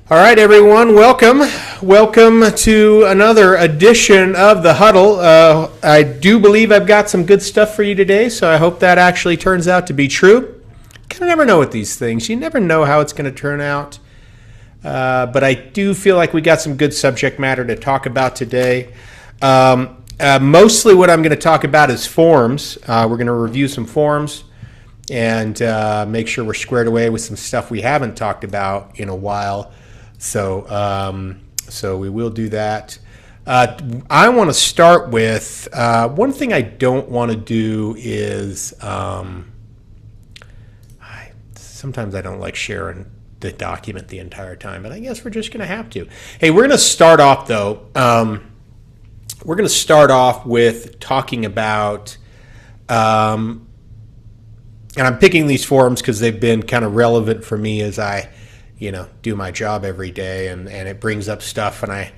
All right, everyone, welcome. Welcome to another edition of the Huddle. I do believe I've got some good stuff for you today, so I hope that actually turns out to be true. Kind of never know with these things. You never know how it's going to turn out. But I do feel like we got some good subject matter to talk about today. Mostly what I'm going to talk about is forms. We're going to review some forms and make sure we're squared away with some stuff we haven't talked about in a while. So we will do that. I want to start with one thing I don't want to do is sometimes I don't like sharing the document the entire time, but I guess we're just going to have to. Hey, we're going to start off though. We're going to start off with talking about, and I'm picking these forums because they've been kind of relevant for me as I do my job every day, and it brings up stuff, and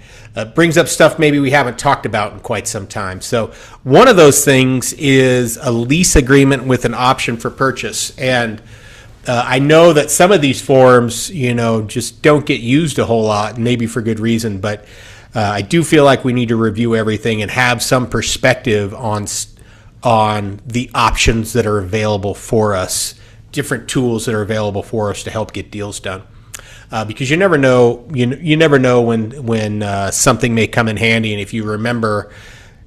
brings up stuff maybe we haven't talked about in quite some time. So one of those things is a lease agreement with an option for purchase. And I know that some of these forms, just don't get used a whole lot, maybe for good reason, but I do feel like we need to review everything and have some perspective on the options that are available for us, different tools that are available for us to help get deals done. Because you never know, you never know when something may come in handy, and if you remember,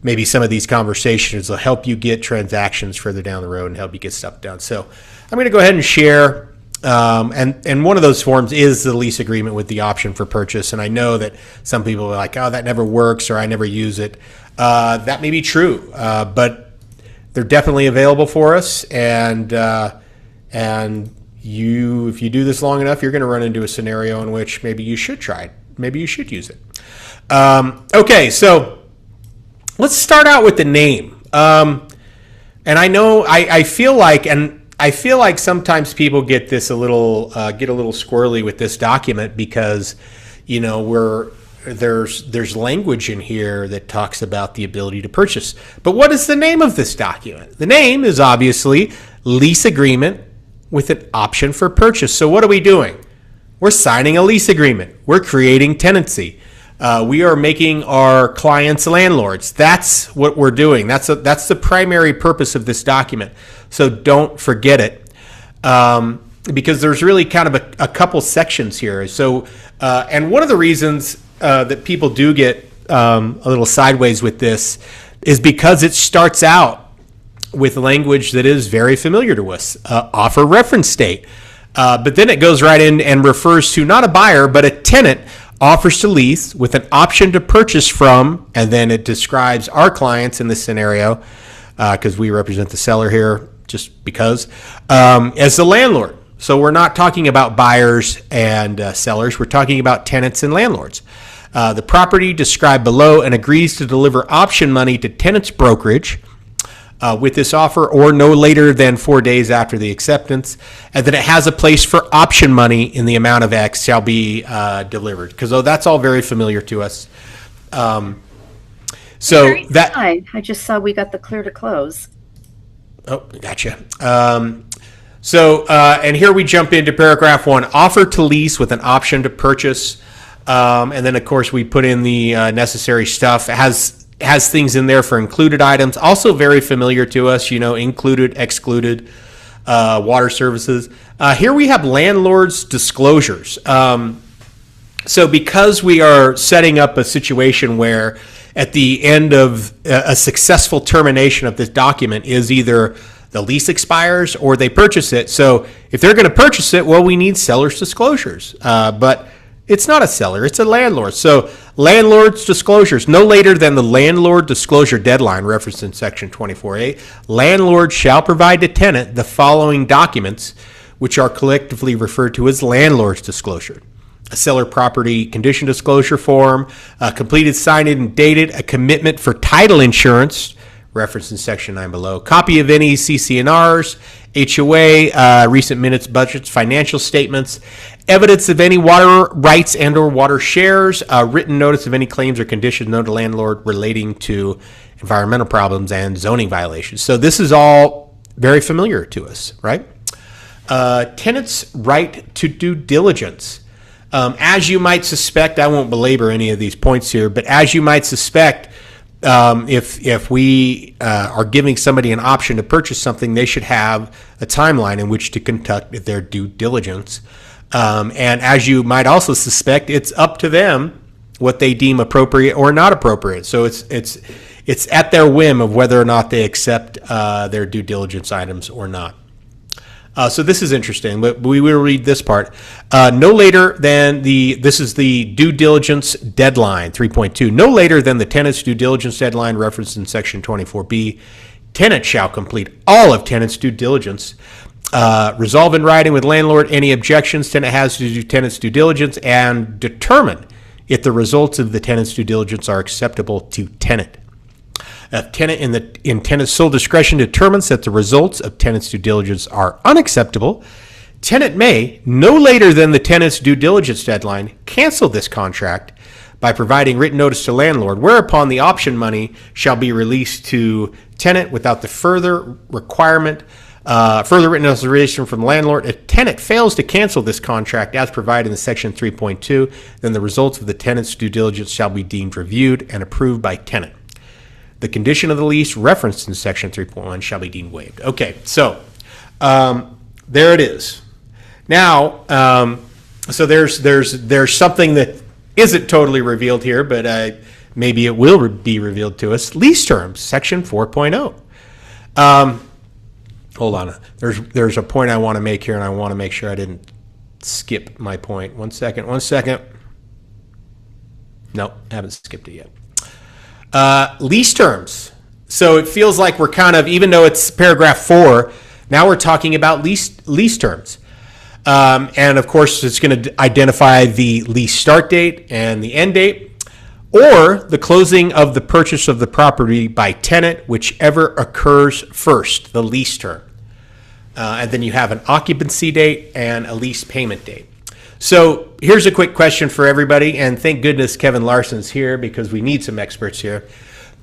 maybe some of these conversations will help you get transactions further down the road and help you get stuff done. So I'm going to go ahead and share, and one of those forms is the lease agreement with the option for purchase. And I know that some people are like, "Oh, that never works," or "I never use it." That may be true, but they're definitely available for us, and if you do this long enough, you're going to run into a scenario in which maybe you should try it. Maybe you should use it. Okay, so let's start out with the name. And I know I feel like sometimes people get this a little squirrely with this document because there's language in here that talks about the ability to purchase. But what is the name of this document? The name is obviously lease agreement with an option for purchase. So what are we doing? We're signing a lease agreement. We're creating tenancy. We are making our clients landlords. That's what we're doing. That's the primary purpose of this document. So don't forget it, because there's really kind of a couple sections here. So, and one of the reasons that people do get a little sideways with this is because it starts out with language that is very familiar to us, offer reference date. But then it goes right in and refers to not a buyer, but a tenant offers to lease with an option to purchase from, and then it describes our clients in this scenario, because we represent the seller here just because, as the landlord. So we're not talking about buyers and sellers. We're talking about tenants and landlords. The property described below and agrees to deliver option money to tenant's brokerage with this offer or no later than 4 days after the acceptance, and that it has a place for option money in the amount of X shall be delivered. Because that's all very familiar to us. So that I just saw we got the clear to close. Oh, gotcha. And here we jump into paragraph 1, offer to lease with an option to purchase. And then, of course, we put in the necessary stuff. It has things in there for included items, also very familiar to us, included, excluded, water services. Here we have landlord's disclosures. So because we are setting up a situation where at the end of a successful termination of this document is either the lease expires or they purchase it. So if they're going to purchase it, well, we need seller's disclosures. But it's not a seller, it's a landlord. So landlord's disclosures, no later than the landlord disclosure deadline referenced in section 24A, landlord shall provide to tenant the following documents, which are collectively referred to as landlord's disclosure: a seller property condition disclosure form, completed, signed, and dated, a commitment for title insurance, referenced in section 9 below, copy of any CC&Rs, HOA, recent minutes, budgets, financial statements, evidence of any water rights and or water shares, written notice of any claims or conditions known to landlord relating to environmental problems and zoning violations. So this is all very familiar to us, right? Tenant's right to due diligence. As you might suspect, I won't belabor any of these points here, but as you might suspect, if we are giving somebody an option to purchase something, they should have a timeline in which to conduct their due diligence. And as you might also suspect, it's up to them what they deem appropriate or not appropriate. So it's at their whim of whether or not they accept their due diligence items or not. So this is interesting, but we will read this part. No later than this is the due diligence deadline, 3.2. No later than the tenant's due diligence deadline referenced in section 24B, tenant shall complete all of tenant's due diligence. Resolve in writing with landlord any objections tenant has to tenant's due diligence and determine if the results of the tenant's due diligence are acceptable to tenant. If tenant in tenant's sole discretion determines that the results of tenant's due diligence are unacceptable, tenant may, no later than the tenant's due diligence deadline, cancel this contract by providing written notice to landlord, whereupon the option money shall be released to tenant without the further written authorization from the landlord. If tenant fails to cancel this contract as provided in section 3.2, then the results of the tenant's due diligence shall be deemed reviewed and approved by tenant. The condition of the lease referenced in section 3.1 shall be deemed waived. Okay, so there it is. Now, so there's something that isn't totally revealed here, but maybe it will be revealed to us. Lease terms, section 4.0. Hold on. There's a point I want to make here, and I want to make sure I didn't skip my point. One second. No, haven't skipped it yet. Lease terms. So it feels like we're kind of, even though it's paragraph 4, now we're talking about lease terms. And of course, it's going to identify the lease start date and the end date, or the closing of the purchase of the property by tenant, whichever occurs first, the lease term. And then you have an occupancy date and a lease payment date. So here's a quick question for everybody, and thank goodness Kevin Larson's here because we need some experts here.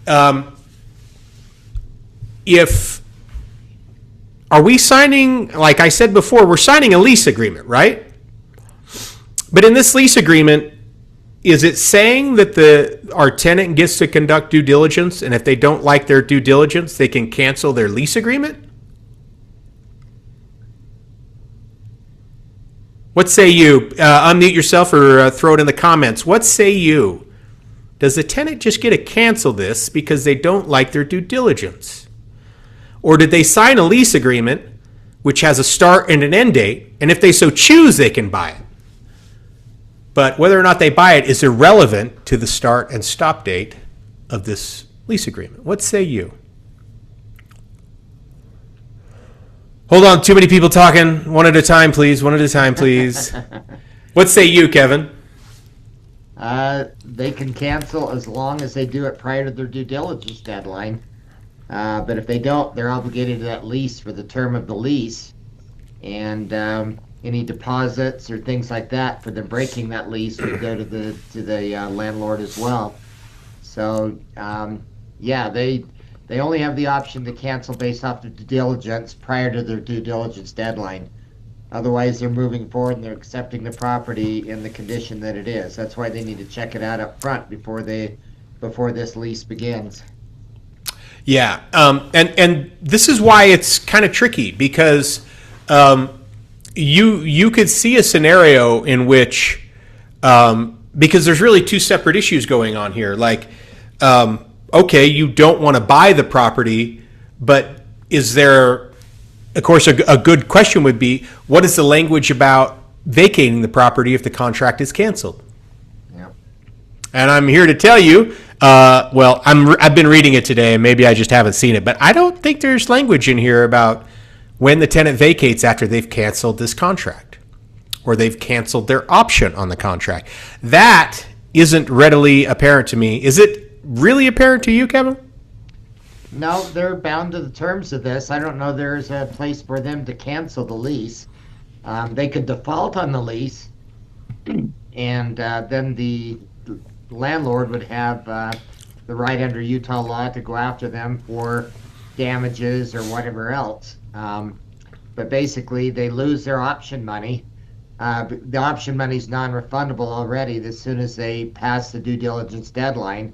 Are we signing, like I said before, we're signing a lease agreement, right? But in this lease agreement, is it saying that our tenant gets to conduct due diligence, and if they don't like their due diligence, they can cancel their lease agreement? What say you? Unmute yourself or throw it in the comments. What say you? Does the tenant just get to cancel this because they don't like their due diligence? Or did they sign a lease agreement which has a start and an end date, and if they so choose, they can buy it? But whether or not they buy it is irrelevant to the start and stop date of this lease agreement. What say you? Hold on, too many people talking. One at a time, please. What say you, Kevin? They can cancel as long as they do it prior to their due diligence deadline. But if they don't, they're obligated to that lease for the term of the lease. And any deposits or things like that for them breaking that lease would go to the landlord as well. So, yeah, they only have the option to cancel based off the due diligence prior to their due diligence deadline. Otherwise, they're moving forward and they're accepting the property in the condition that it is. That's why they need to check it out up front before this lease begins. Yeah, and this is why it's kind of tricky because you could see a scenario in which because there's really two separate issues going on here. Like, okay, you don't want to buy the property, but is there, of course, a good question would be, what is the language about vacating the property if the contract is canceled? Yeah. And I'm here to tell you, well, I've been reading it today, and maybe I just haven't seen it, but I don't think there's language in here about when the tenant vacates after they've canceled this contract or they've canceled their option on the contract. That isn't readily apparent to me. Is it really apparent to you, Kevin? No, they're bound to the terms of this. I don't know there's a place for them to cancel the lease. They could default on the lease, and then the landlord would have the right under Utah law to go after them for damages or whatever else. But basically, they lose their option money, The option money is non-refundable already as soon as they pass the due diligence deadline.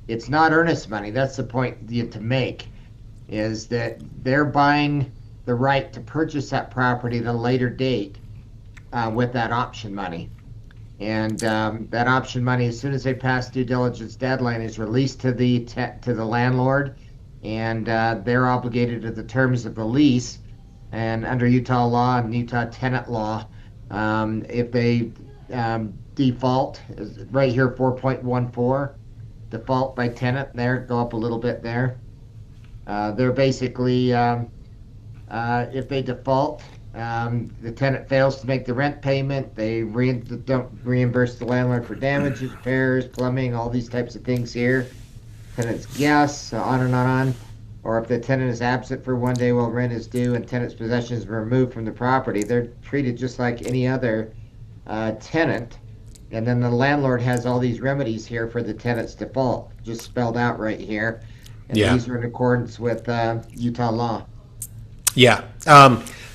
It's not earnest money. That's the point to make, is that they're buying the right to purchase that property at a later date with that option money. And that option money, as soon as they pass due diligence deadline, is released to the landlord, and they're obligated to the terms of the lease. And under Utah law and Utah tenant law, if they default, right here 4.14, default by tenant, there, go up a little bit there. They're basically, if they default, the tenant fails to make the rent payment, they don't reimburse the landlord for damages, repairs, plumbing, all these types of things here. Tenant's guests, on and on. Or if the tenant is absent for one day while rent is due and tenant's possessions are removed from the property, they're treated just like any other tenant. And then the landlord has all these remedies here for the tenant's default, just spelled out right here. And these are in accordance with Utah law. Yeah,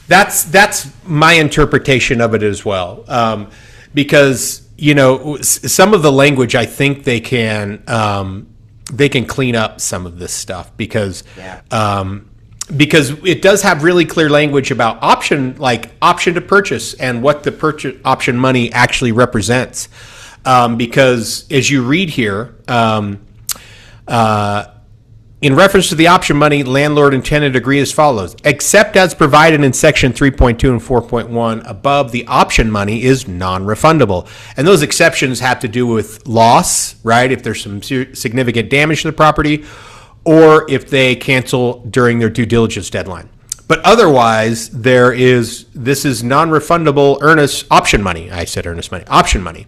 that's my interpretation of it as well. Because, you know, some of the language, I think they can clean up some of this stuff because it does have really clear language about option to purchase and what the purchase option money actually represents. Because as you read here, in reference to the option money, landlord and tenant agree as follows. Except as provided in section 3.2 and 4.1 above, the option money is non-refundable. And those exceptions have to do with loss, right? If there's some significant damage to the property, or if they cancel during their due diligence deadline. But otherwise, this is non-refundable earnest option money. I said earnest money, option money.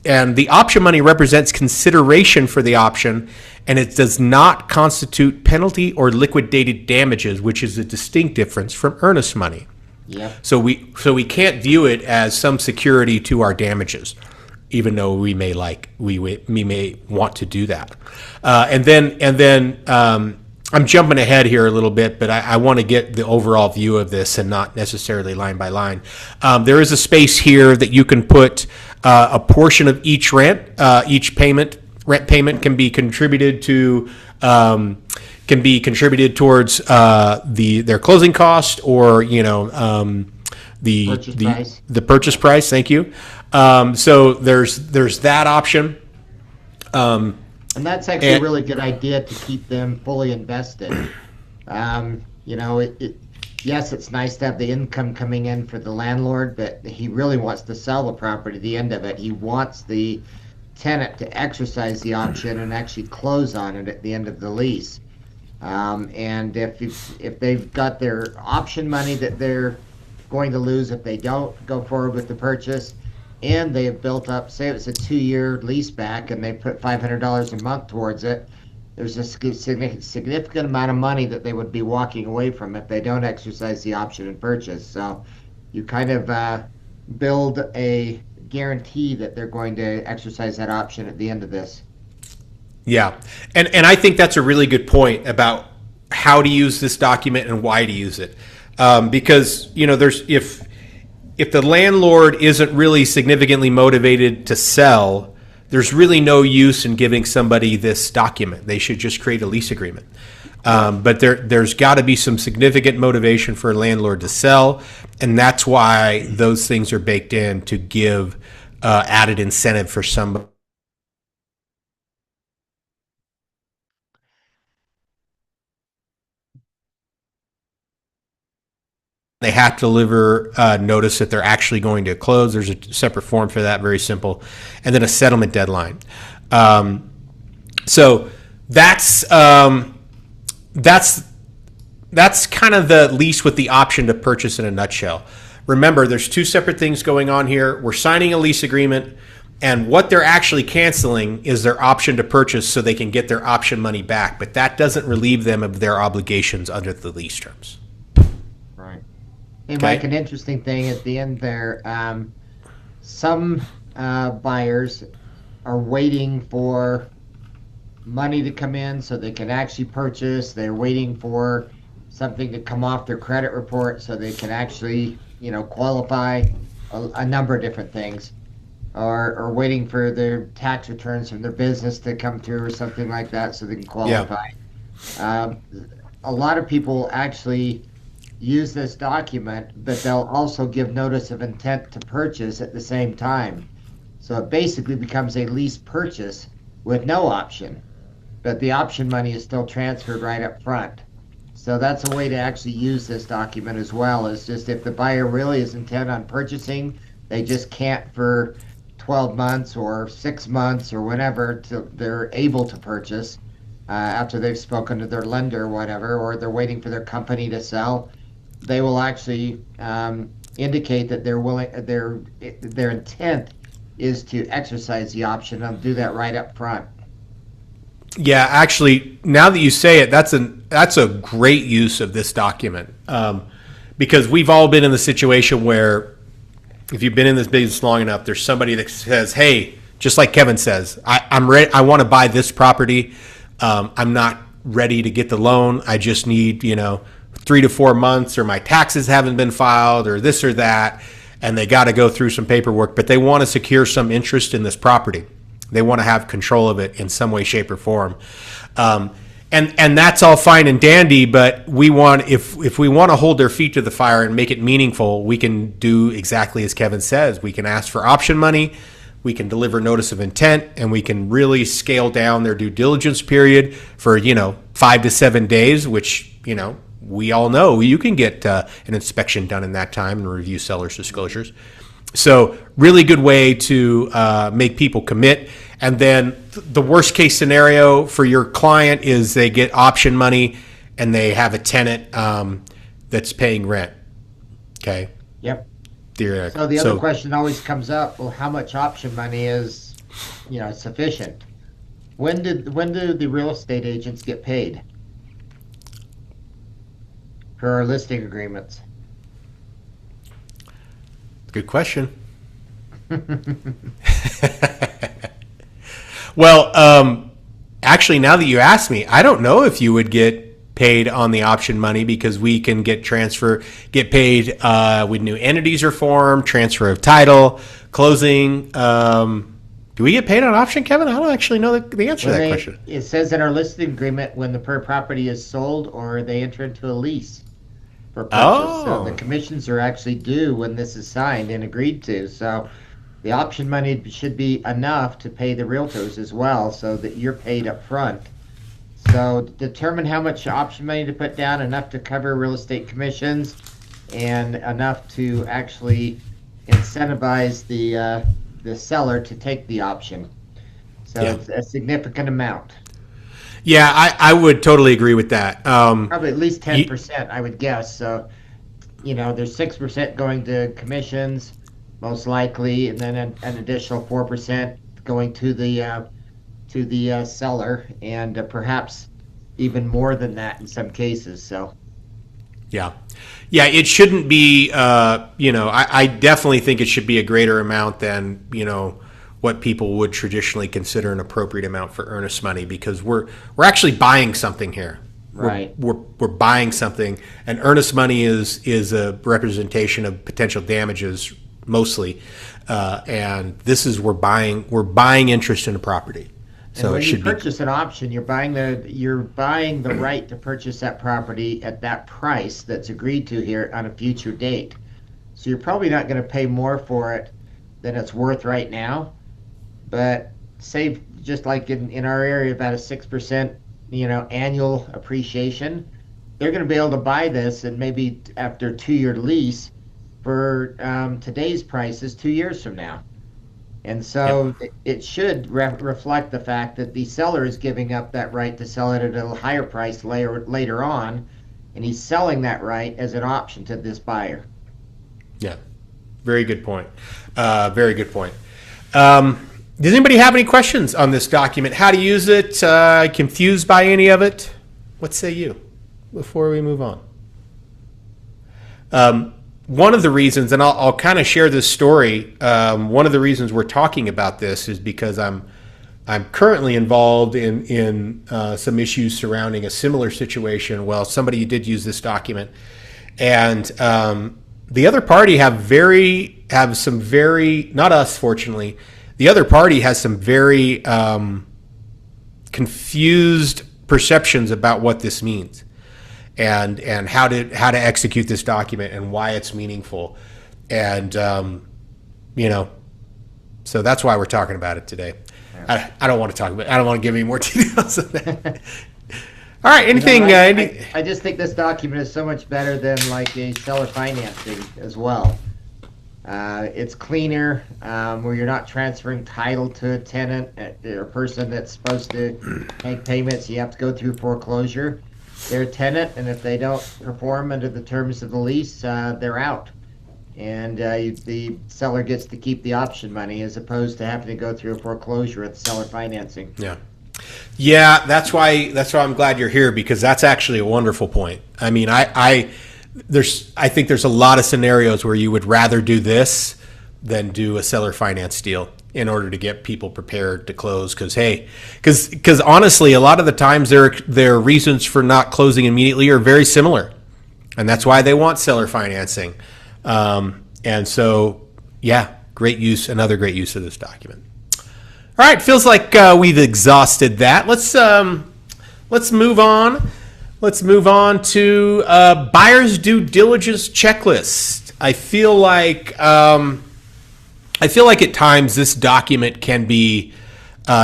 And the option money represents consideration for the option, and it does not constitute penalty or liquidated damages, which is a distinct difference from earnest money. Yep. So we can't view it as some security to our damages, even though we may want to do that. And then I'm jumping ahead here a little bit, but I want to get the overall view of this and not necessarily line by line. There is a space here that you can put a portion of each rent payment can be contributed to towards their closing cost, or the purchase price. Thank you. So there's that option. And that's actually a really good idea to keep them fully invested. Yes, it's nice to have the income coming in for the landlord, but he really wants to sell the property at the end of it. He wants the tenant to exercise the option and actually close on it at the end of the lease. And if they've got their option money that they're going to lose if they don't go forward with the purchase, and they have built up, say it's a 2-year lease back and they put $500 a month towards it, there's a significant amount of money that they would be walking away from if they don't exercise the option and purchase. So you kind of build a guarantee that they're going to exercise that option at the end of this. Yeah, and I think that's a really good point about how to use this document and why to use it, because there's if the landlord isn't really significantly motivated to sell, there's really no use in giving somebody this document. They should just create a lease agreement. But there's got to be some significant motivation for a landlord to sell, and that's why those things are baked in to give added incentive for somebody. They have to deliver notice that they're actually going to close. There's a separate form for that, very simple. And then a settlement deadline. So that's kind of the lease with the option to purchase in a nutshell. Remember, there's two separate things going on here. We're signing a lease agreement, and what they're actually canceling is their option to purchase so they can get their option money back. But that doesn't relieve them of their obligations under the lease terms. Right. Hey, Mike, an interesting thing at the end there, some buyers are waiting for money to come in so they can actually purchase. They're waiting for something to come off their credit report so they can actually, qualify. a number of different things, or waiting for their tax returns from their business to come through or something like that so they can qualify. Um, a lot of people actually use this document, but they'll also give notice of intent to purchase at the same time. So it basically becomes a lease purchase with no option, but the option money is still transferred right up front. So that's a way to actually use this document as well, is just if the buyer really is intent on purchasing, they just can't for 12 months or 6 months or whenever till they're able to purchase, after they've spoken to their lender or whatever, or they're waiting for their company to sell, they will actually indicate that they're willing, their intent is to exercise the option and do that right up front. Yeah, actually, now that you say it, that's a great use of this document, because we've all been in the situation where, if you've been in this business long enough, there's somebody that says, "Hey," just like Kevin says, I'm ready. I want to buy this property. I'm not ready to get the loan. I just need 3 to 4 months, or my taxes haven't been filed, or this or that, and they got to go through some paperwork. But they want to secure some interest in this property. They want to have control of it in some way, shape, or form. And that's all fine and dandy, but we want, if we want to hold their feet to the fire and make it meaningful, we can do exactly as Kevin says. We can ask for option money, we can deliver notice of intent, and we can really scale down their due diligence period for 5 to 7 days, which we all know you can get an inspection done in that time and review seller's disclosures. So really good way to make people commit. And then the worst case scenario for your client is they get option money and they have a tenant that's paying rent. Okay. Yep. So the other question always comes up, well, how much option money is sufficient? When do the real estate agents get paid for our listing agreements? Good question. Well, actually, now that you ask me, I don't know if you would get paid on the option money, because we can get paid with new entities are formed, transfer of title, closing. Do we get paid on option, Kevin? I don't actually know the answer to that question. It says in our listing agreement when the property is sold or they enter into a lease for purchase. So the commissions are actually due when this is signed and agreed to. So the option money should be enough to pay the realtors as well, so that you're paid up front. So determine how much option money to put down, enough to cover real estate commissions and enough to actually incentivize the seller to take the option. So it's a significant amount. Yeah, I would totally agree with that. Probably at least 10%, I would guess. So, there's 6% going to commissions, most likely, and then an additional 4% going to the seller, and perhaps even more than that in some cases. So, yeah, it shouldn't be. I definitely think it should be a greater amount than what people would traditionally consider an appropriate amount for earnest money, because we're actually buying something here. Right. We're buying something, and earnest money is a representation of potential damages mostly, and this is we're buying interest in a property. So when you purchase an option, you're buying the right to purchase that property at that price that's agreed to here on a future date. So you're probably not going to pay more for it than it's worth right now, but say just like in our area, about a 6% annual appreciation, they're going to be able to buy this, and maybe after a 2-year lease for today's prices 2 years from now. And so it should reflect the fact that the seller is giving up that right to sell it at a higher price later on, and he's selling that right as an option to this buyer. Yeah, very good point. Very good point. Does anybody have any questions on this document? How to use it? Confused by any of it? What say you before we move on? One of the reasons, and I'll kind of share this story, one of the reasons we're talking about this is because I'm currently involved in some issues surrounding a similar situation. Well, somebody did use this document, and the other party have some very, not us, fortunately, the other party has some very confused perceptions about what this means and how to execute this document and why it's meaningful. And, so that's why we're talking about it today. I don't want to talk about it. I don't want to give any more details of that. All right. Anything? I just think this document is so much better than like a seller financing as well. It's cleaner, where you're not transferring title to a tenant or a person that's supposed to make payments. You have to go through foreclosure. They're a tenant, and if they don't perform under the terms of the lease, they're out. And the seller gets to keep the option money as opposed to having to go through a foreclosure at the seller financing. Yeah, that's why I'm glad you're here, because that's actually a wonderful point. I mean, I think there's a lot of scenarios where you would rather do this than do a seller finance deal in order to get people prepared to close. Because honestly, a lot of the times their reasons for not closing immediately are very similar, and that's why they want seller financing. And so, yeah, another great use of this document. All right, feels like we've exhausted that. Let's move on. Let's move on to buyer's due diligence checklist. I feel like at times this document can be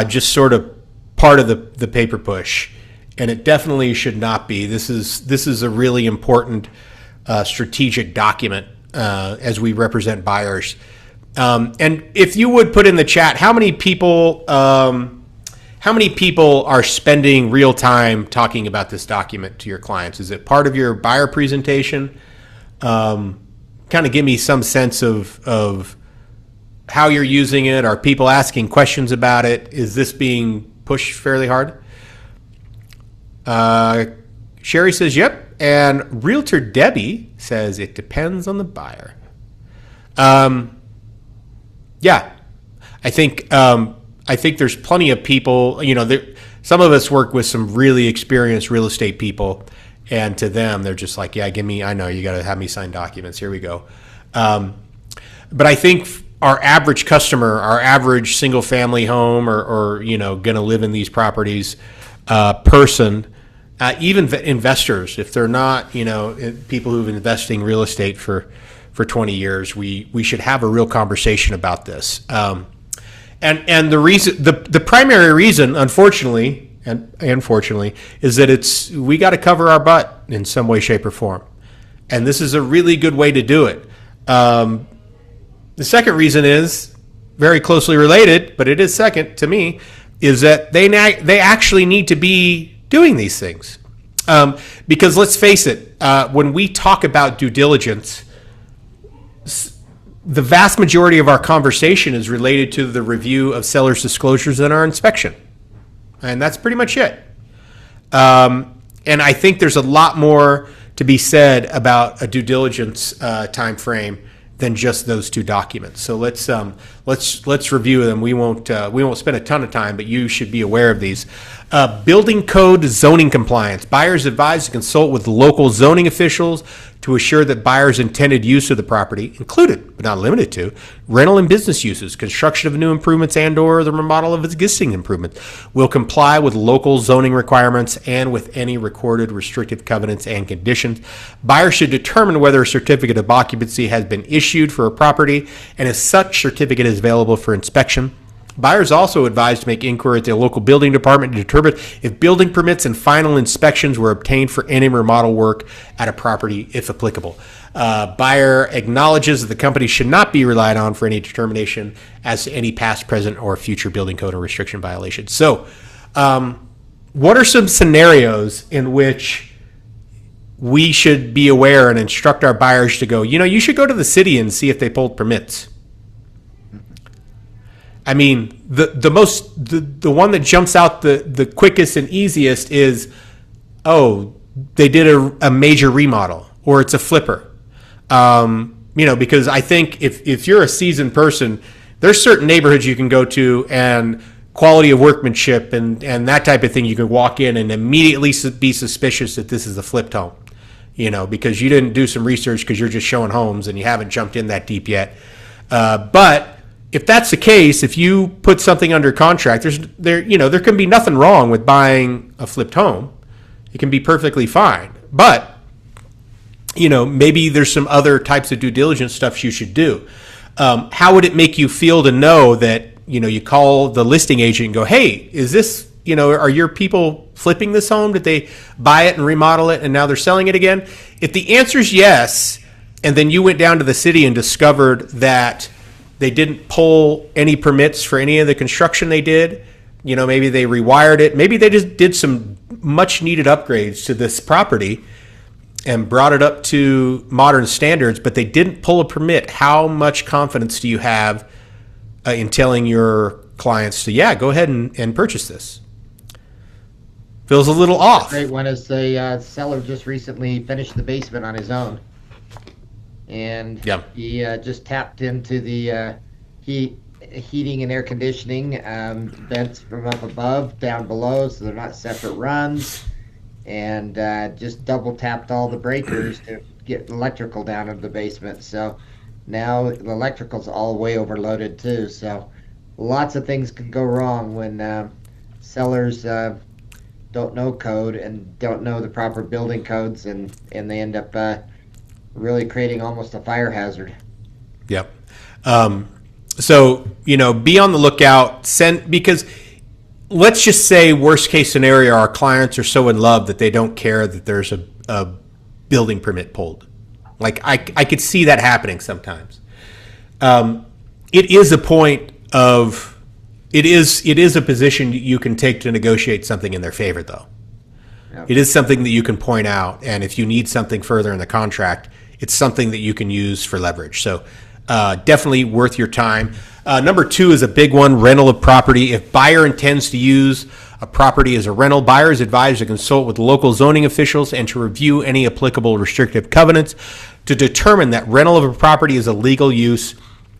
just sort of part of the paper push, and it definitely should not be. This is a really important strategic document as we represent buyers. And if you would put in the chat, how many people are spending real time talking about this document to your clients? Is it part of your buyer presentation? Kind of give me some sense of how you're using it. Are people asking questions about it? Is this being pushed fairly hard? Sherry says, yep. And Realtor Debbie says it depends on the buyer. Yeah, I think there's plenty of people. Some of us work with some really experienced real estate people, and to them, they're just like, "Yeah, I know you got to have me sign documents. Here we go." But I think our average customer, our average single family home, or going to live in these properties, person, even investors, if they're not people who've been investing real estate for 20 years, we should have a real conversation about this. And the reason, the primary reason, unfortunately, is that we got to cover our butt in some way, shape, or form. And this is a really good way to do it. The second reason is very closely related, but it is second to me, is that they actually need to be doing these things. Because let's face it, when we talk about due diligence, the vast majority of our conversation is related to the review of seller's disclosures and our inspection. And that's pretty much it. And I think there's a lot more to be said about a due diligence time frame than just those two documents. So let's review them. We won't spend a ton of time, but you should be aware of these. Building code zoning compliance. Buyers advised to consult with local zoning officials to assure that buyers' intended use of the property, included but not limited to rental and business uses, construction of new improvements and/or the remodel of existing improvements, will comply with local zoning requirements and with any recorded restrictive covenants and conditions. Buyers should determine whether a certificate of occupancy has been issued for a property, and if such certificate is available for inspection. Buyers also advised to make inquiry at the local building department to determine if building permits and final inspections were obtained for any remodel work at a property, if applicable. Buyer acknowledges that the company should not be relied on for any determination as to any past, present, or future building code or restriction violations. So, what are some scenarios in which we should be aware and instruct our buyers to go, you should go to the city and see if they pulled permits? I mean, the one that jumps out the quickest and easiest is, they did a major remodel, or it's a flipper. Because I think if you're a seasoned person, there's certain neighborhoods you can go to and quality of workmanship and that type of thing, you can walk in and immediately be suspicious that this is a flipped home. because you didn't do some research because you're just showing homes and you haven't jumped in that deep yet. But if that's the case, if you put something under contract, there can be nothing wrong with buying a flipped home. It can be perfectly fine. But, maybe there's some other types of due diligence stuff you should do. How would it make you feel to know that, you call the listing agent and go, hey, is this, are your people flipping this home? Did they buy it and remodel it and now they're selling it again? If the answer is yes, and then you went down to the city and discovered that they didn't pull any permits for any of the construction they did, maybe they rewired it, maybe they just did some much needed upgrades to this property and brought it up to modern standards, but they didn't pull a permit, how much confidence do you have in telling your clients to, go ahead and purchase this? Feels a little off. The great one is the seller just recently finished the basement on his own. And he just tapped into the heating and air conditioning vents from up above, down below, so they're not separate runs. And just double tapped all the breakers to get electrical down into the basement. So now the electrical's all way overloaded too. So lots of things can go wrong when sellers don't know code and don't know the proper building codes, and they end up really creating almost a fire hazard. Yep. So, be on the lookout. Because let's just say worst case scenario, our clients are so in love that they don't care that there's a building permit pulled. Like I could see that happening sometimes. It is a point of, it is a position you can take to negotiate something in their favor though. Yep. It is something that you can point out. And if you need something further in the contract, it's something that you can use for leverage. So definitely worth your time. Number 2 is a big one, rental of property. If buyer intends to use a property as a rental, buyer is advised to consult with local zoning officials and to review any applicable restrictive covenants to determine that rental of a property is a legal use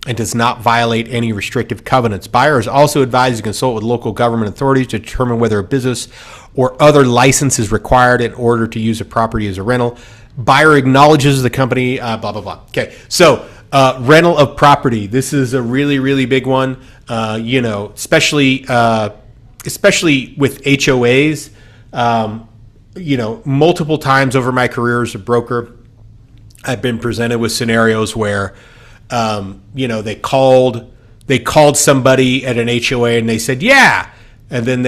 and does not violate any restrictive covenants. Buyer is also advised to consult with local government authorities to determine whether a business or other license is required in order to use a property as a rental. Buyer acknowledges the company, blah, blah, blah. Okay, so rental of property. This is a really, really big one, especially with HOAs. Multiple times over my career as a broker, I've been presented with scenarios where, they called somebody at an HOA and they said, yeah. And then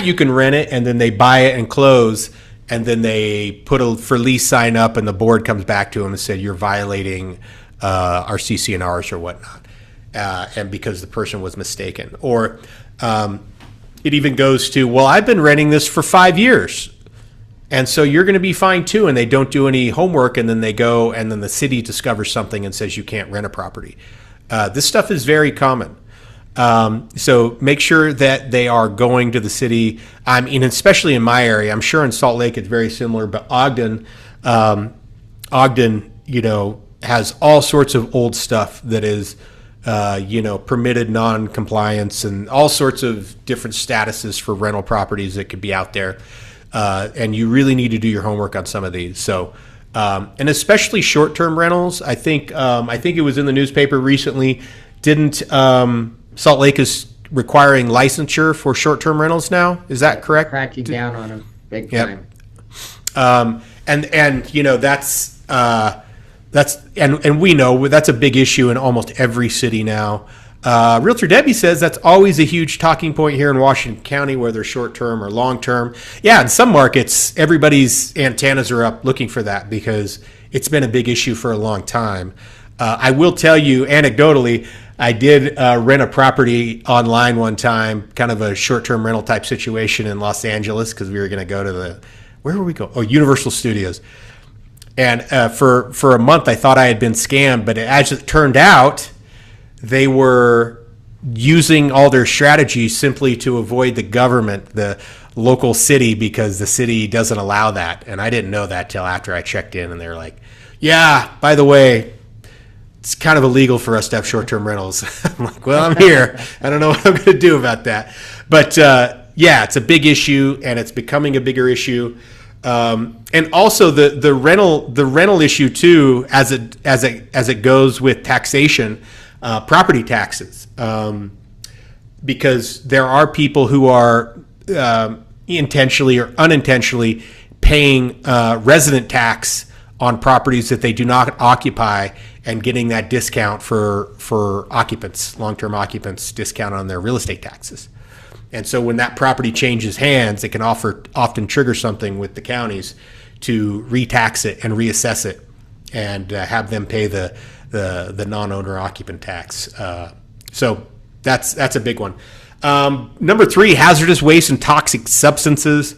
you can rent it. And then they buy it and close. And then they put a for lease sign up and the board comes back to them and said, you're violating our CC&Rs or whatnot. And because the person was mistaken. Or it even goes to, well, I've been renting this for 5 years. And so you're going to be fine too. And they don't do any homework. And then they go and then the city discovers something and says you can't rent a property. This stuff is very common. So make sure that they are going to the city. I mean, especially in my area, I'm sure in Salt Lake it's very similar, but Ogden, has all sorts of old stuff that is, permitted non-compliance and all sorts of different statuses for rental properties that could be out there. And you really need to do your homework on some of these. So, and especially short-term rentals. I think it was in the newspaper recently. Didn't Salt Lake is requiring licensure for short-term rentals now? Is that correct? Cracking down on them big time. And we know that's a big issue in almost every city now. Realtor Debbie says that's always a huge talking point here in Washington County, whether short-term or long-term. Yeah, in some markets, everybody's antennas are up looking for that because it's been a big issue for a long time. I will tell you anecdotally, I did rent a property online one time, kind of a short-term rental type situation in Los Angeles because we were going to go to where were we going? Oh, Universal Studios. And for a month, I thought I had been scammed, but as it turned out, they were using all their strategies simply to avoid the government, the local city, because the city doesn't allow that. And I didn't know that till after I checked in, and they're like, yeah, by the way, it's kind of illegal for us to have short-term rentals. I'm like, well, I'm here. I don't know what I'm going to do about that. But, yeah, it's a big issue, and it's becoming a bigger issue. And also the rental issue too, as it goes with taxation, property taxes, because there are people who are intentionally or unintentionally paying resident tax on properties that they do not occupy and getting that discount for occupants, long-term occupants, discount on their real estate taxes. And so when that property changes hands, it can often trigger something with the counties to retax it and reassess it and have them pay the non-owner occupant tax. So that's a big one. Number 3, hazardous waste and toxic substances.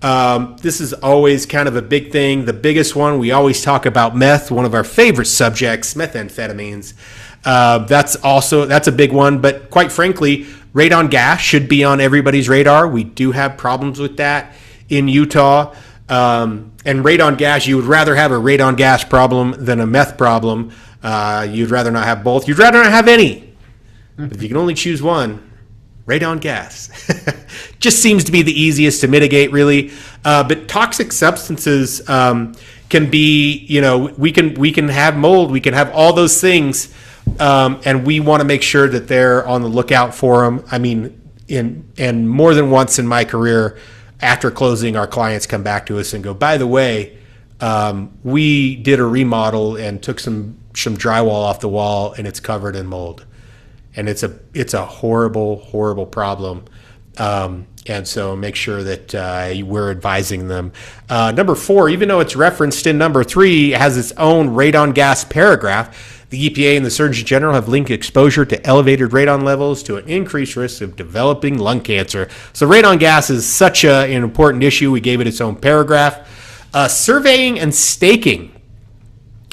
This is always kind of a big thing. The biggest one, we always talk about meth, one of our favorite subjects, methamphetamines. That's a big one, but quite frankly, radon gas should be on everybody's radar. We do have problems with that in Utah. And radon gas, you would rather have a radon gas problem than a meth problem. You'd rather not have both. You'd rather not have any. But if you can only choose one, radon gas. Just seems to be the easiest to mitigate, really. But toxic substances can be, we can have mold, we can have all those things. And we want to make sure that they're on the lookout for them. I mean, and more than once in my career, after closing, our clients come back to us and go, by the way, we did a remodel and took some drywall off the wall and it's covered in mold. And it's a horrible, horrible problem. And so make sure that we're advising them. Number 4, even though it's referenced in number 3, it has its own radon gas paragraph. The EPA and the Surgeon General have linked exposure to elevated radon levels to an increased risk of developing lung cancer. So radon gas is such an important issue. We gave it its own paragraph. Surveying and staking.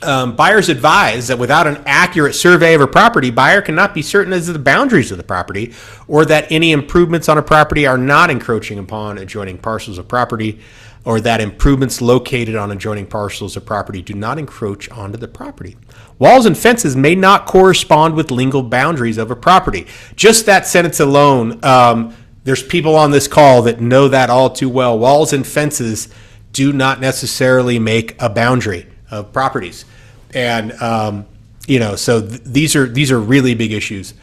Buyers advise that without an accurate survey of a property, buyer cannot be certain as to the boundaries of the property or that any improvements on a property are not encroaching upon adjoining parcels of property, or that improvements located on adjoining parcels of property do not encroach onto the property. Walls and fences may not correspond with legal boundaries of a property. Just that sentence alone, there's people on this call that know that all too well. Walls and fences do not necessarily make a boundary of properties. And, so these are really big issues.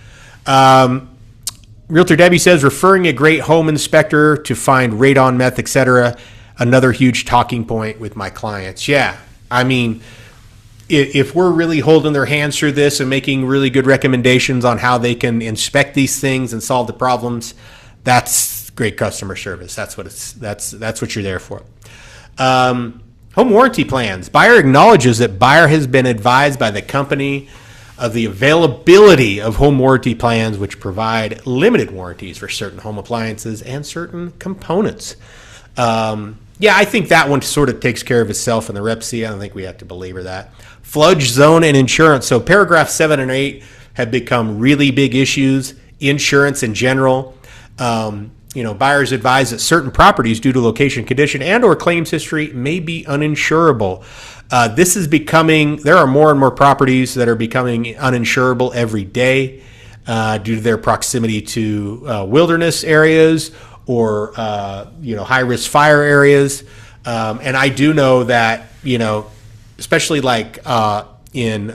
Realtor Debbie says, referring a great home inspector to find radon, meth, etc., another huge talking point with my clients. Yeah, I mean, if we're really holding their hands through this and making really good recommendations on how they can inspect these things and solve the problems, that's great customer service. That's what you're there for. Home warranty plans. Buyer acknowledges that buyer has been advised by the company of the availability of home warranty plans, which provide limited warranties for certain home appliances and certain components. I think that one sort of takes care of itself in the Rep C. I don't think we have to belabor that. Flood zone and insurance. So paragraph 7 and 8 have become really big issues. Insurance in general. Buyers advise that certain properties, due to location, condition, and or claims history, may be uninsurable. This is becoming, there are more and more properties that are becoming uninsurable every day due to their proximity to wilderness areas or, high-risk fire areas. And I do know that, especially like in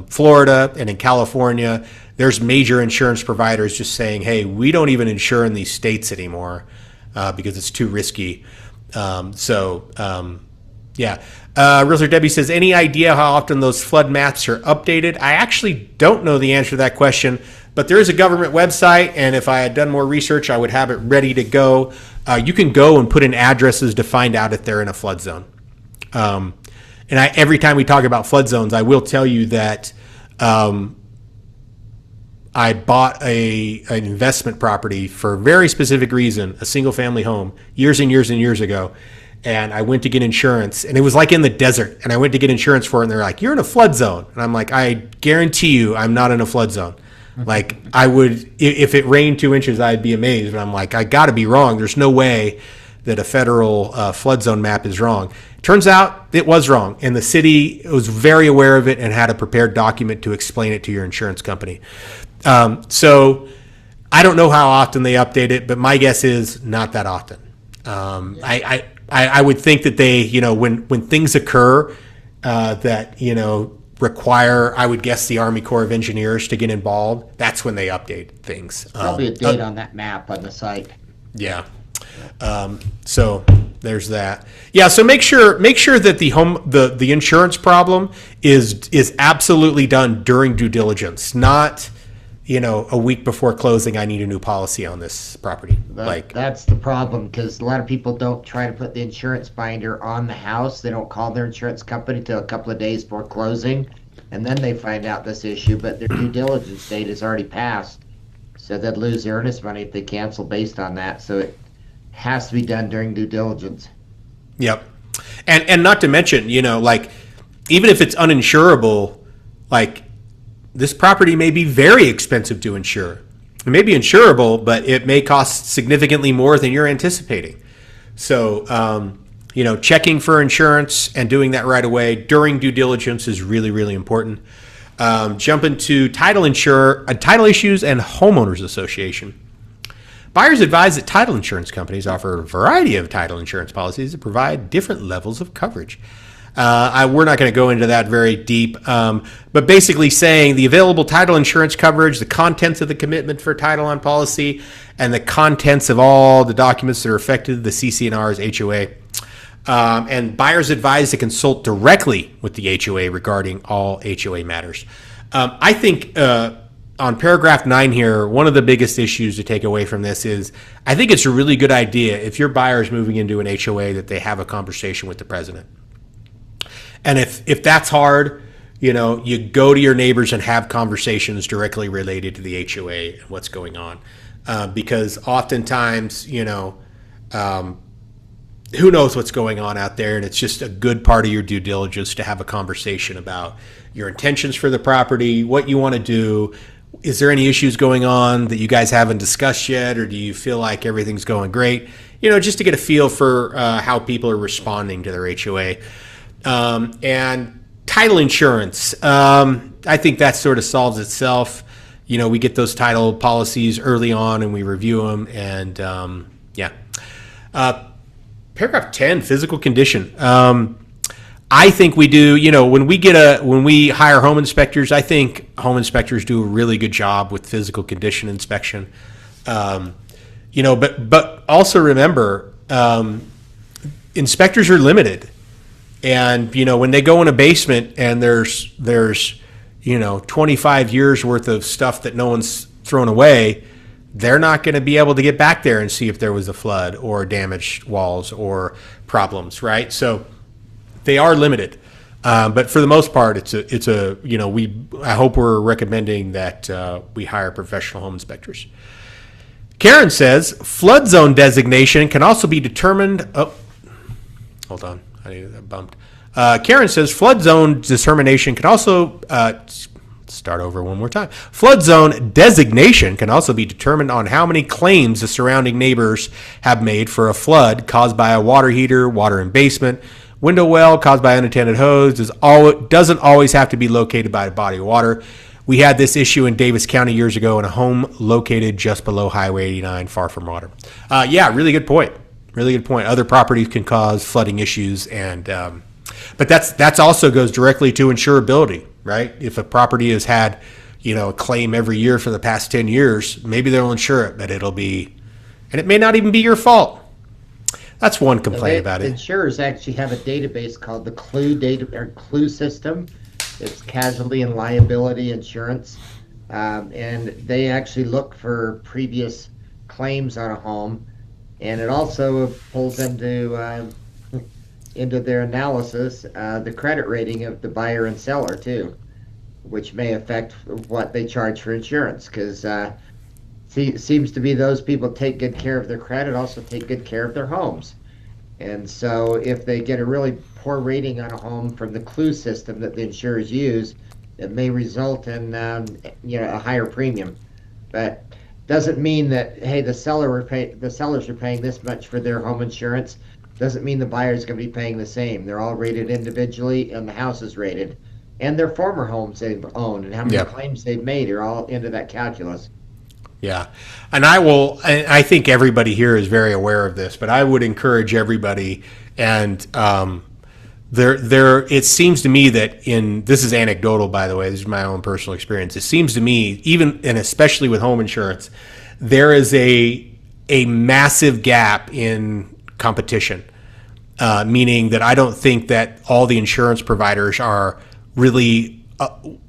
Florida and in California, there's major insurance providers just saying, hey, we don't even insure in these states anymore because it's too risky. Realtor Debbie says, any idea how often those flood maps are updated? I actually don't know the answer to that question, but there is a government website, and if I had done more research, I would have it ready to go. You can go and put in addresses to find out if they're in a flood zone. Every time we talk about flood zones, I will tell you that I bought an investment property for a very specific reason, a single-family home, years and years and years ago. And I went to get insurance, and it was like in the desert. And I went to get insurance for it, and they're like, you're in a flood zone. And I'm like, I guarantee you I'm not in a flood zone. Like, I would, if it rained 2 inches, I'd be amazed. But I'm like, I got to be wrong. There's no way that a federal flood zone map is wrong. Turns out it was wrong. And the city was very aware of it and had a prepared document to explain it to your insurance company. So I don't know how often they update it, but my guess is not that often. I would think that they, when things occur that, require, I would guess, the Army Corps of Engineers to get involved, that's when they update things. Probably a date on that map on the site. Yeah. So there's that. Yeah. So make sure that the insurance problem is absolutely done during due diligence, not, a week before closing, I need a new policy on this property. That's the problem, because a lot of people don't try to put the insurance binder on the house. They don't call their insurance company till a couple of days before closing, and then they find out this issue, but their due diligence date has already passed. So they'd lose their earnest money if they cancel based on that. So it has to be done during due diligence. Yep. And not to mention, even if it's uninsurable, this property may be very expensive to insure. It may be insurable, but it may cost significantly more than you're anticipating. So, checking for insurance and doing that right away during due diligence is really, really important. Jump into title issues and homeowners association. Buyers advise that title insurance companies offer a variety of title insurance policies that provide different levels of coverage. We're not going to go into that very deep, but basically saying the available title insurance coverage, the contents of the commitment for title on policy, and the contents of all the documents that are affected, the CC&R's HOA. And buyers advised to consult directly with the HOA regarding all HOA matters. I think on paragraph 9 here, one of the biggest issues to take away from this is I think it's a really good idea if your buyer is moving into an HOA that they have a conversation with the president. And if that's hard, you go to your neighbors and have conversations directly related to the HOA and what's going on. Because oftentimes, who knows what's going on out there, and it's just a good part of your due diligence to have a conversation about your intentions for the property, what you want to do. Is there any issues going on that you guys haven't discussed yet, or do you feel like everything's going great? Just to get a feel for how people are responding to their HOA. And title insurance, I think that sort of solves itself. We get those title policies early on and we review them, and paragraph 10, physical condition. I think we do, when we hire home inspectors, I think home inspectors do a really good job with physical condition inspection. But also remember, inspectors are limited. And, when they go in a basement and there's 25 years worth of stuff that no one's thrown away, they're not going to be able to get back there and see if there was a flood or damaged walls or problems, right? So they are limited. But for the most part, I hope we're recommending that we hire professional home inspectors. Karen says flood zone designation can also be determined. Oh, hold on. I need that bumped. Karen says flood zone determination can also start over one more time. Flood zone designation can also be determined on how many claims the surrounding neighbors have made for a flood caused by a water heater, water in basement, window well caused by unattended hose. Doesn't always have to be located by a body of water. We had this issue in Davis County years ago in a home located just below Highway 89, far from water. Really good point. Really good point. Other properties can cause flooding issues, and but that's also goes directly to insurability, right? If a property has had, a claim every year for the past 10 years, maybe they'll insure it, but and it may not even be your fault. That's one complaint about it. Insurers actually have a database called the Clue system. It's casualty and liability insurance, and they actually look for previous claims on a home. And it also pulls into their analysis the credit rating of the buyer and seller too, which may affect what they charge for insurance. Because seems to be those people take good care of their credit, also take good care of their homes. And so if they get a really poor rating on a home from the Clue system that the insurers use, it may result in a higher premium. But doesn't mean that, hey, the sellers are paying this much for their home insurance. Doesn't mean the buyer's going to be paying the same. They're all rated individually, and the house is rated. And their former homes they've owned and how many claims they've made are all into that calculus. Yeah. And I think everybody here is very aware of this, but I would encourage everybody, and it seems to me that this is anecdotal, by the way, this is my own personal experience. It seems to me, even and especially with home insurance, there is a massive gap in competition, meaning that I don't think that all the insurance providers are really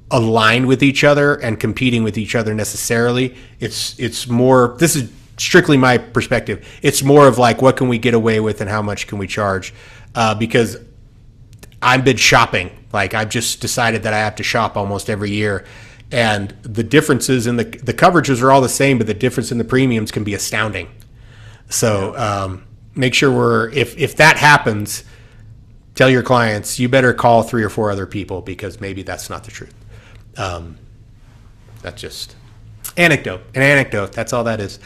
aligned with each other and competing with each other necessarily. It's more, this is strictly my perspective, it's more of like, what can we get away with and how much can we charge? Because I've been shopping. Like, I've just decided that I have to shop almost every year. And the differences in the coverages are all the same, but the difference in the premiums can be astounding. So make sure if that happens, tell your clients, you better call 3 or 4 other people, because maybe that's not the truth. That's just an anecdote. That's all that is.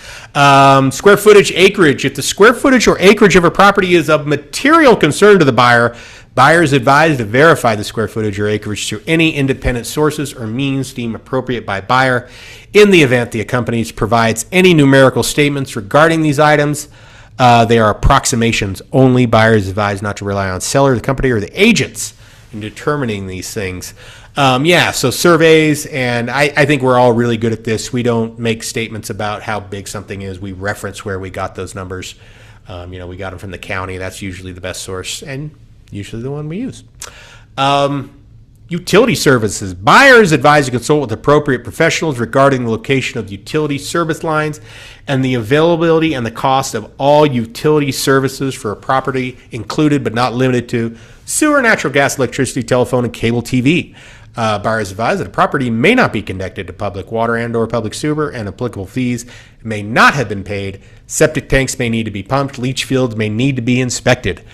Square footage, acreage. If the square footage or acreage of a property is of material concern to the buyer, buyer is advised to verify the square footage or acreage through any independent sources or means deemed appropriate by buyer. In the event the company provides any numerical statements regarding these items, they are approximations only. Buyer is advised not to rely on seller, the company, or the agents in determining these things. So surveys, and I think we're all really good at this. We don't make statements about how big something is. We reference where we got those numbers. We got them from the county. That's usually the best source, and usually the one we use. Utility services. Buyers advised to consult with appropriate professionals regarding the location of utility service lines and the availability and the cost of all utility services for a property, included but not limited to sewer, natural gas, electricity, telephone, and cable TV. Buyers advised that a property may not be connected to public water and or public sewer, and applicable fees may not have been paid. Septic tanks may need to be pumped. Leach fields may need to be inspected.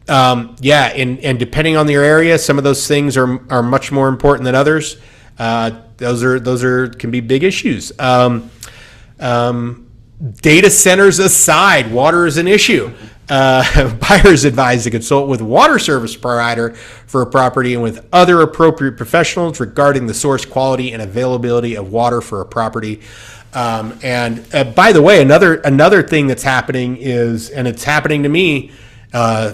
And depending on your area, some of those things are much more important than others. Those can be big issues. Data centers aside, water is an issue. Buyers advised to consult with water service provider for a property and with other appropriate professionals regarding the source, quality, and availability of water for a property. By the way, another thing that's happening is, and it's happening to me, I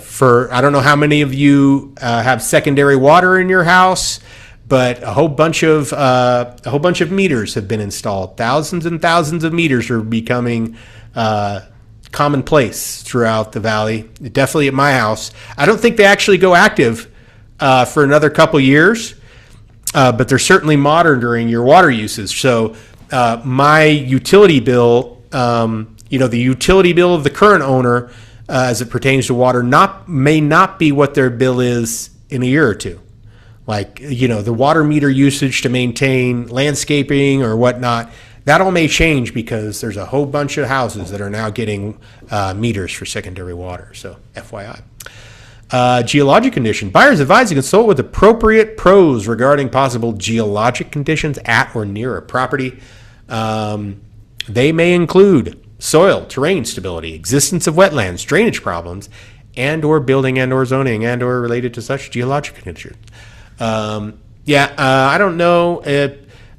don't know how many of you have secondary water in your house, but a whole bunch of meters have been installed. Thousands and thousands of meters are becoming commonplace throughout the valley. Definitely at my house. I don't think they actually go active for another couple years, but they're certainly monitoring your water usage. So my utility bill, the utility bill of the current owner, as it pertains to water, may not be what their bill is in a year or two. Like, the water meter usage to maintain landscaping or whatnot, that all may change because there's a whole bunch of houses that are now getting meters for secondary water. So, FYI. Geologic condition. Buyers advised to consult with appropriate pros regarding possible geologic conditions at or near a property. They may include soil, terrain stability, existence of wetlands, drainage problems, and or building and or zoning and or related to such geologic conditions. I don't know.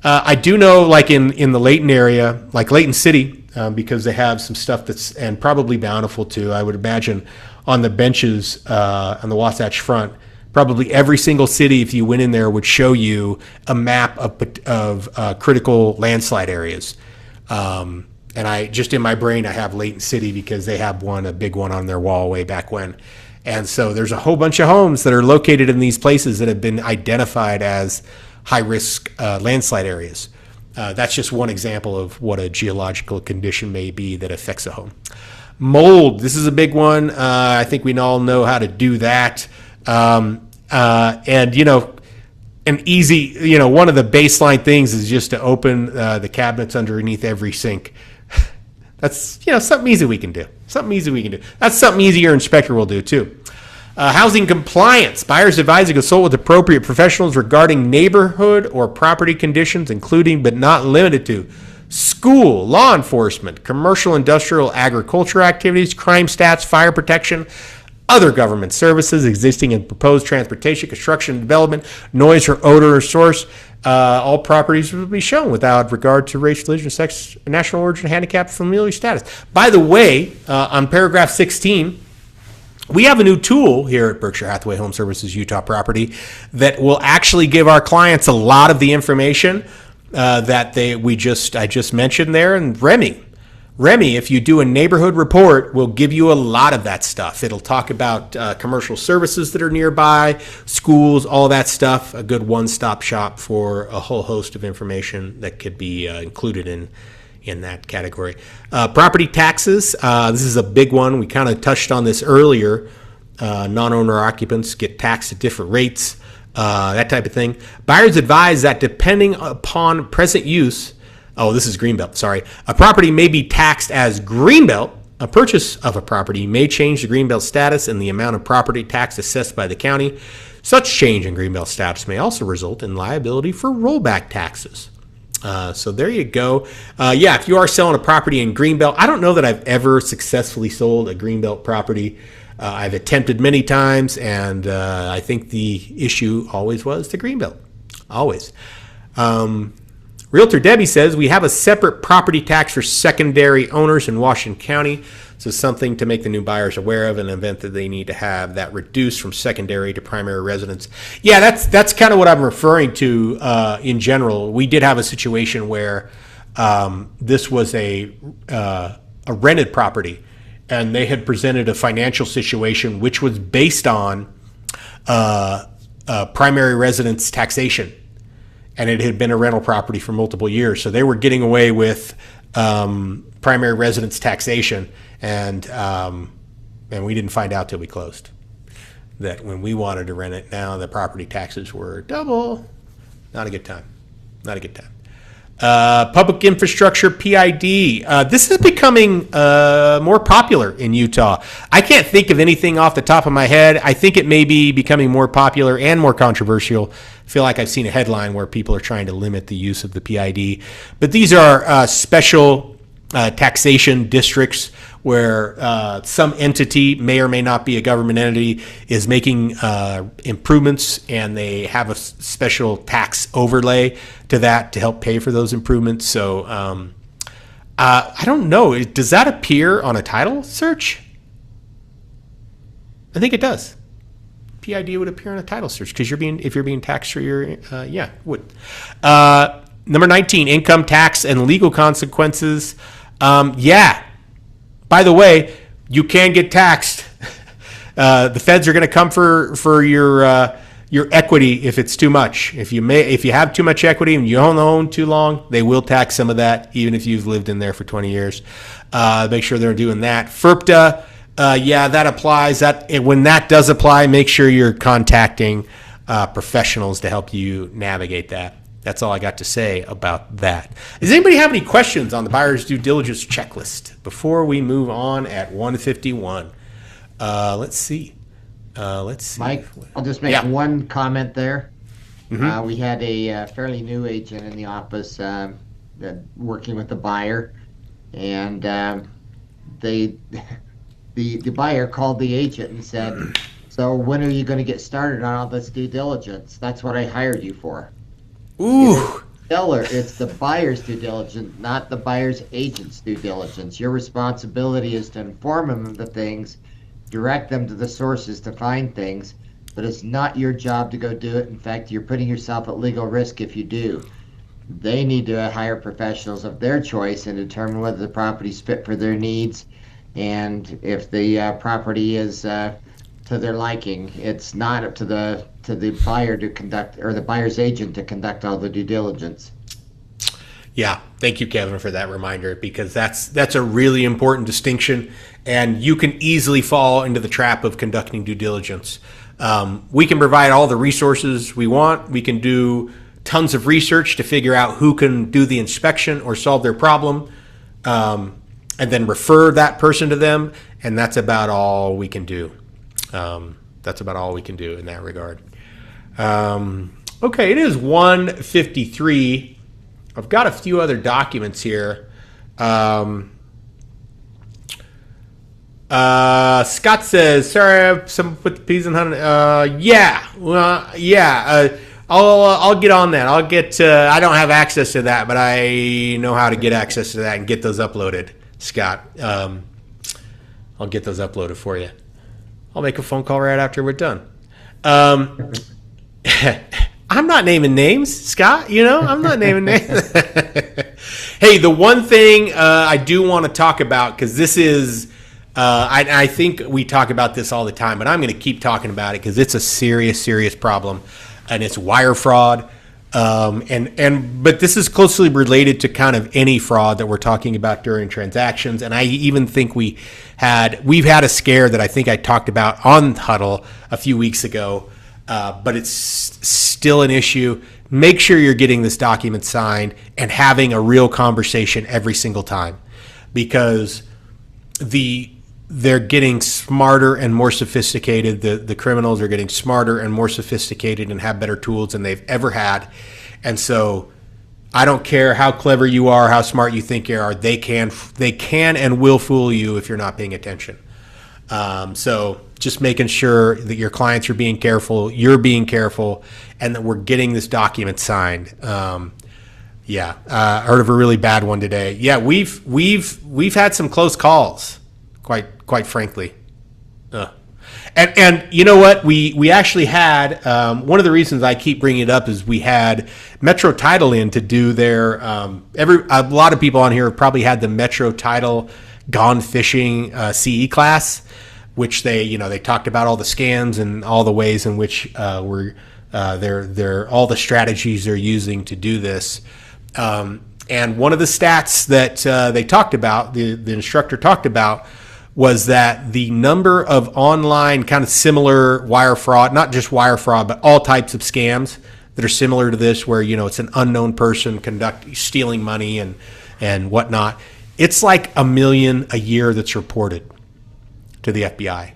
I do know, like in the Layton area, like Layton City, because they have some stuff that's, and probably Bountiful too, I would imagine, on the benches on the Wasatch Front. Probably every single city, if you went in there, would show you a map of critical landslide areas. And I just, in my brain, I have Layton City because they have a big one on their wall way back when. And so there's a whole bunch of homes that are located in these places that have been identified as high-risk landslide areas. That's just one example of what a geological condition may be that affects a home. Mold, this is a big one. I think we all know how to do that. An easy, one of the baseline things is just to open the cabinets underneath every sink. That's, something easy we can do. That's something easy your inspector will do too. Housing compliance. Buyers advised to consult with appropriate professionals regarding neighborhood or property conditions, including but not limited to school, law enforcement, commercial, industrial, agriculture activities, crime stats, fire protection. other government services, existing and proposed transportation, construction, development, noise or odor or source. All properties will be shown without regard to race, religion, sex, national origin, handicap, familial status. By the way, on paragraph 16, we have a new tool here at Berkshire Hathaway Home Services Utah Property that will actually give our clients a lot of the information that I just mentioned there. And Remy, if you do a neighborhood report, will give you a lot of that stuff. It'll talk about commercial services that are nearby, schools, all that stuff. A good one-stop shop for a whole host of information that could be included in that category. Property taxes. This is a big one. We kind of touched on this earlier. Non-owner occupants get taxed at different rates, that type of thing. Buyers advise that depending upon present use, this is Greenbelt, sorry. A property may be taxed as Greenbelt. A purchase of a property may change the Greenbelt status and the amount of property tax assessed by the county. Such change in Greenbelt status may also result in liability for rollback taxes. So there you go. If you are selling a property in Greenbelt, I don't know that I've ever successfully sold a Greenbelt property. I've attempted many times, and I think the issue always was the Greenbelt. Always. Realtor Debbie says we have a separate property tax for secondary owners in Washington County. So something to make the new buyers aware of in the event that they need to have that reduced from secondary to primary residence. Yeah, that's kind of what I'm referring to in general. We did have a situation where this was a rented property, and they had presented a financial situation which was based on primary residence taxation. And it had been a rental property for multiple years. So they were getting away with primary residence taxation. And we didn't find out till we closed that when we wanted to rent it, now the property taxes were double. Not a good time. Public infrastructure, PID. This is becoming more popular in Utah. I can't think of anything off the top of my head. I think it may be becoming more popular and more controversial. I feel like I've seen a headline where people are trying to limit the use of the PID. But these are special taxation districts where some entity, may or may not be a government entity, is making improvements, and they have a special tax overlay to that to help pay for those improvements. So I don't know. Does that appear on a title search? I think it does. PID would appear on a title search because if you're being taxed for your it would. Number 19, income tax and legal consequences. By the way, you can get taxed. The feds are going to come for your equity if it's too much. If you have too much equity and you don't own too long, they will tax some of that, even if you've lived in there for 20 years. Make sure they're doing that. FERPTA, that applies. When that does apply, make sure you're contacting professionals to help you navigate that. That's all I got to say about that. Does anybody have any questions on the buyer's due diligence checklist before we move on at 1:51? Let's see. Mike, I'll just make one comment there. Mm-hmm. We had a fairly new agent in the office working with the buyer, and the buyer called the agent and said, "So when are you going to get started on all this due diligence? That's what I hired you for." Ooh. It's the buyer's due diligence, not the buyer's agent's due diligence. Your responsibility is to inform them of the things, direct them to the sources to find things, but it's not your job to go do it. In fact, you're putting yourself at legal risk if you do. They need to hire professionals of their choice and determine whether the property's fit for their needs, and if the property is to their liking. It's not up to the buyer to conduct, or the buyer's agent to conduct all the due diligence. Yeah, thank you, Kevin, for that reminder, because that's a really important distinction, and you can easily fall into the trap of conducting due diligence. We can provide all the resources we want. We can do tons of research to figure out who can do the inspection or solve their problem, and then refer that person to them, and that's about all we can do. That's about all we can do in that regard. Okay, it is 1:53. I've got a few other documents here. Scott says, sorry, I have some put the peas in honey. I'll get on that. I don't have access to that, but I know how to get access to that and get those uploaded, Scott. I'll get those uploaded for you. I'll make a phone call right after we're done. I'm not naming names, Scott. I'm not naming names. Hey, the one thing I do want to talk about, because this is, I think we talk about this all the time, but I'm going to keep talking about it because it's a serious, serious problem, and it's wire fraud. But this is closely related to kind of any fraud that we're talking about during transactions. And I even think we've had a scare that I think I talked about on Huddle a few weeks ago, but it's still an issue. Make sure you're getting this document signed and having a real conversation every single time, because they're getting smarter and more sophisticated. The criminals are getting smarter and more sophisticated and have better tools than they've ever had. And so I don't care how clever you are, how smart you think you are, they can and will fool you if you're not paying attention. So just making sure that your clients are being careful, you're being careful, and that we're getting this document signed. I heard of a really bad one today. Yeah, we've had some close calls, quite frankly. And you know what? We actually had one of the reasons I keep bringing it up is we had Metro Title in to do their a lot of people on here have probably had the Metro Title Gone Fishing CE class, which they talked about all the scams and all the ways in which they're all the strategies they're using to do this. And one of the stats that they talked about, the instructor talked about, was that the number of online kind of similar wire fraud, not just wire fraud, but all types of scams that are similar to this, where it's an unknown person stealing money and whatnot. It's like 1 million a year that's reported to the FBI,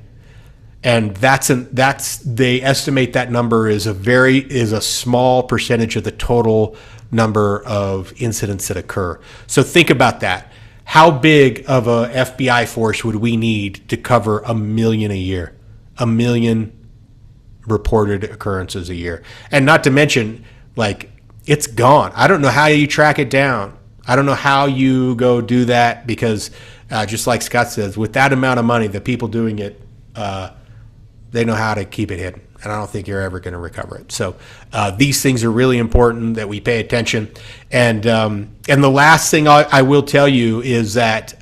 and they estimate that number is a small percentage of the total number of incidents that occur. So think about that. How big of a FBI force would we need to cover 1 million a year? 1 million reported occurrences a year. And not to mention, it's gone. I don't know how you track it down. I don't know how you go do that, because just like Scott says, with that amount of money, the people doing it, they know how to keep it hidden. And I don't think you're ever going to recover it. So these things are really important that we pay attention. And the last thing I will tell you is that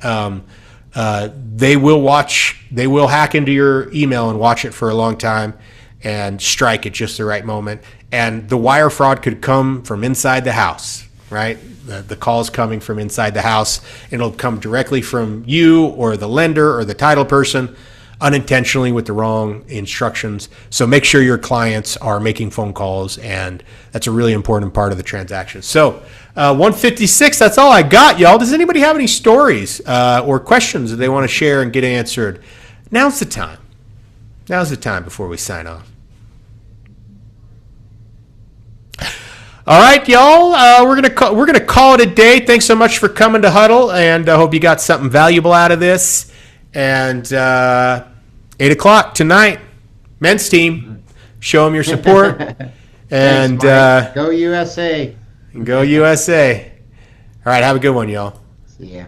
they will hack into your email and watch it for a long time and strike at just the right moment. And the wire fraud could come from inside the house, right? The call's coming from inside the house, and it'll come directly from you or the lender or the title person, unintentionally with the wrong instructions. So make sure your clients are making phone calls, and that's a really important part of the transaction. So 156, that's all I got, y'all. Does anybody have any stories or questions that they want to share and get answered? Now's the time. Now's the time before we sign off. All right, y'all. We're gonna call it a day. Thanks so much for coming to Huddle, and I hope you got something valuable out of this. And 8 o'clock tonight, men's team. Show them your support. And Thanks, go USA. Go USA. All right, have a good one, y'all. See ya.